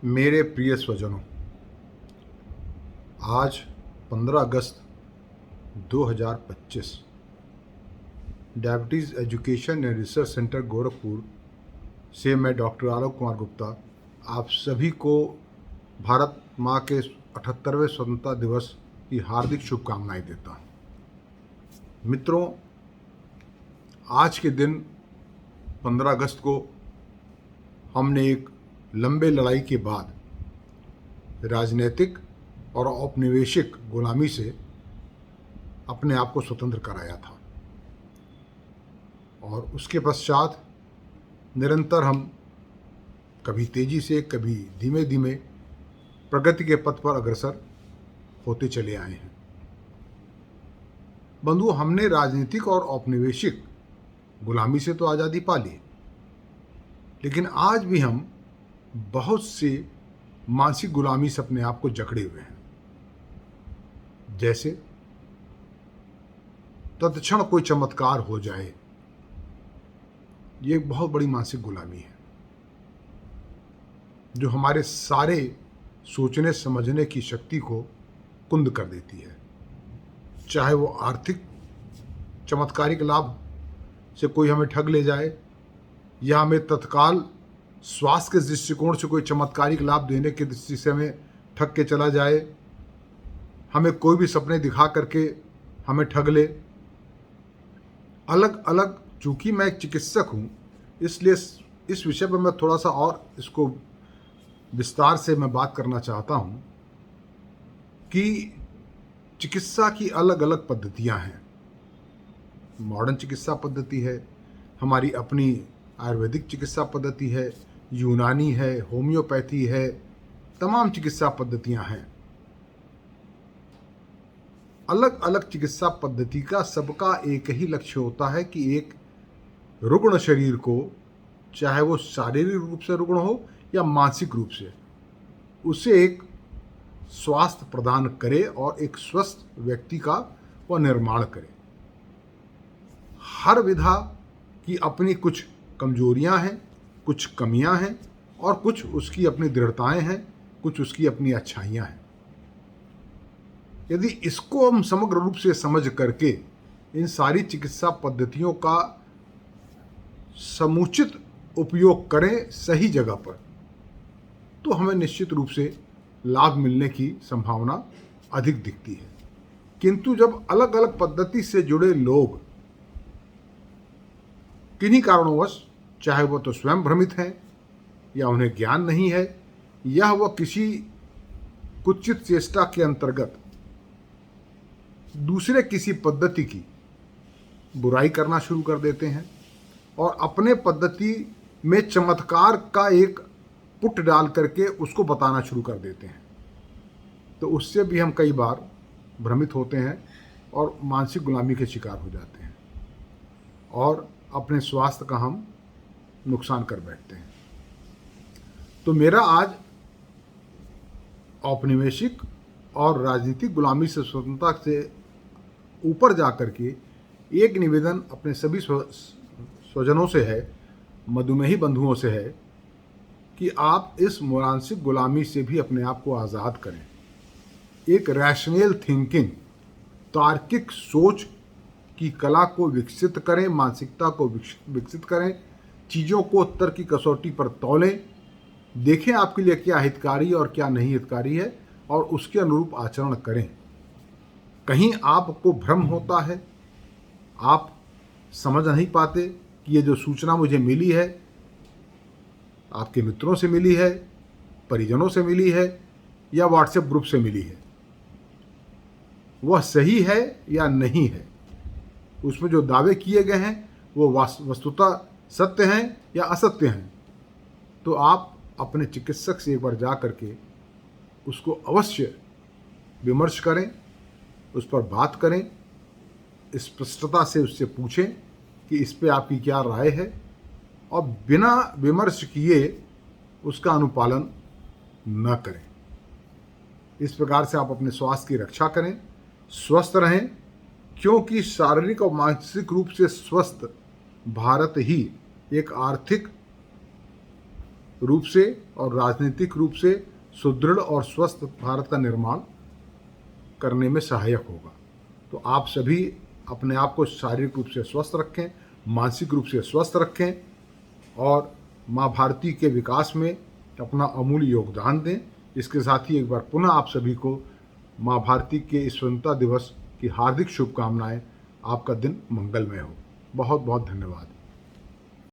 मेरे प्रिय स्वजनों, आज 15 अगस्त 2025 diabetes education and research centre Gorakhpur से मैं डॉक्टर आलोक कुमार गुप्ता आप सभी को भारत माँ के 78वें स्वतंत्रता दिवस की हार्दिक शुभकामनाएं देता हूँ। मित्रों, आज के दिन 15 अगस्त को हमने एक लंबे लड़ाई के बाद राजनीतिक और औपनिवेशिक गुलामी से अपने आप को स्वतंत्र कराया था और उसके पश्चात निरंतर हम कभी तेजी से कभी धीमे धीमे प्रगति के पथ पर अग्रसर होते चले आए हैं। बंधुओं, हमने राजनीतिक और औपनिवेशिक गुलामी से तो आज़ादी पा ली, लेकिन आज भी हम बहुत से मानसिक गुलामी से अपने आप को जकड़े हुए हैं। जैसे तत्क्षण कोई चमत्कार हो जाए, ये एक बहुत बड़ी मानसिक गुलामी है जो हमारे सारे सोचने समझने की शक्ति को कुंद कर देती है। चाहे वो आर्थिक चमत्कारिक लाभ से कोई हमें ठग ले जाए, या हमें तत्काल स्वास्थ्य के दृष्टिकोण से कोई चमत्कारिक लाभ देने की दृष्टि से हमें ठग के चला जाए, हमें कोई भी सपने दिखा करके हमें ठग ले। अलग अलग, चूँकि मैं एक चिकित्सक हूँ, इसलिए इस विषय पर मैं थोड़ा सा और इसको विस्तार से मैं बात करना चाहता हूँ कि चिकित्सा की अलग अलग पद्धतियाँ हैं। मॉडर्न चिकित्सा पद्धति है, हमारी अपनी आयुर्वेदिक चिकित्सा पद्धति है, यूनानी है, होम्योपैथी है, तमाम चिकित्सा पद्धतियाँ हैं। अलग अलग चिकित्सा पद्धति का सबका एक ही लक्ष्य होता है कि एक रुग्ण शरीर को, चाहे वो शारीरिक रूप से रुग्ण हो या मानसिक रूप से, उसे एक स्वास्थ्य प्रदान करे और एक स्वस्थ व्यक्ति का वह निर्माण करे। हर विधा की अपनी कुछ कमजोरियां हैं, कुछ कमियां हैं और कुछ उसकी अपनी दृढ़ताएं हैं, कुछ उसकी अपनी अच्छाइयां हैं। यदि इसको हम समग्र रूप से समझ करके इन सारी चिकित्सा पद्धतियों का समुचित उपयोग करें सही जगह पर, तो हमें निश्चित रूप से लाभ मिलने की संभावना अधिक दिखती है। किंतु जब अलग अलग पद्धति से जुड़े लोग किन्हीं कारणोंवश, चाहे वो तो स्वयं भ्रमित हैं या उन्हें ज्ञान नहीं है, या वह किसी कुत्सित चेष्टा के अंतर्गत दूसरे किसी पद्धति की बुराई करना शुरू कर देते हैं और अपने पद्धति में चमत्कार का एक पुट डाल करके उसको बताना शुरू कर देते हैं, तो उससे भी हम कई बार भ्रमित होते हैं और मानसिक गुलामी के शिकार हो जाते हैं और अपने स्वास्थ्य का हम नुकसान कर बैठते हैं। तो मेरा आज औपनिवेशिक और राजनीतिक गुलामी से स्वतंत्रता से ऊपर जा कर के एक निवेदन अपने सभी स्वजनों से है, मधुमेही बंधुओं से है, कि आप इस मानसिक गुलामी से भी अपने आप को आज़ाद करें। एक रैशनल थिंकिंग, तार्किक सोच की कला को विकसित करें, मानसिकता को विकसित करें, चीज़ों को उत्तर की कसौटी पर तौलें, देखें आपके लिए क्या हितकारी और क्या नहीं हितकारी है और उसके अनुरूप आचरण करें। कहीं आपको भ्रम होता है, आप समझ नहीं पाते कि ये जो सूचना मुझे मिली है, आपके मित्रों से मिली है, परिजनों से मिली है या व्हाट्सएप ग्रुप से मिली है, वह सही है या नहीं है, उसमें जो दावे किए गए हैं वो वस्तुतः सत्य हैं या असत्य हैं, तो आप अपने चिकित्सक से एक बार जा करके उसको अवश्य विमर्श करें, उस पर बात करें, स्पष्टता से उससे पूछें कि इस पे आपकी क्या राय है, और बिना विमर्श किए उसका अनुपालन न करें। इस प्रकार से आप अपने स्वास्थ्य की रक्षा करें, स्वस्थ रहें, क्योंकि शारीरिक और मानसिक रूप से स्वस्थ भारत ही एक आर्थिक रूप से और राजनीतिक रूप से सुदृढ़ और स्वस्थ भारत का निर्माण करने में सहायक होगा। तो आप सभी अपने आप को शारीरिक रूप से स्वस्थ रखें, मानसिक रूप से स्वस्थ रखें और माँ भारती के विकास में अपना अमूल्य योगदान दें। इसके साथ ही एक बार पुनः आप सभी को माँ भारती के इस स्वतंत्रता दिवस की हार्दिक शुभकामनाएं। आपका दिन मंगलमय हो। बहुत बहुत धन्यवाद।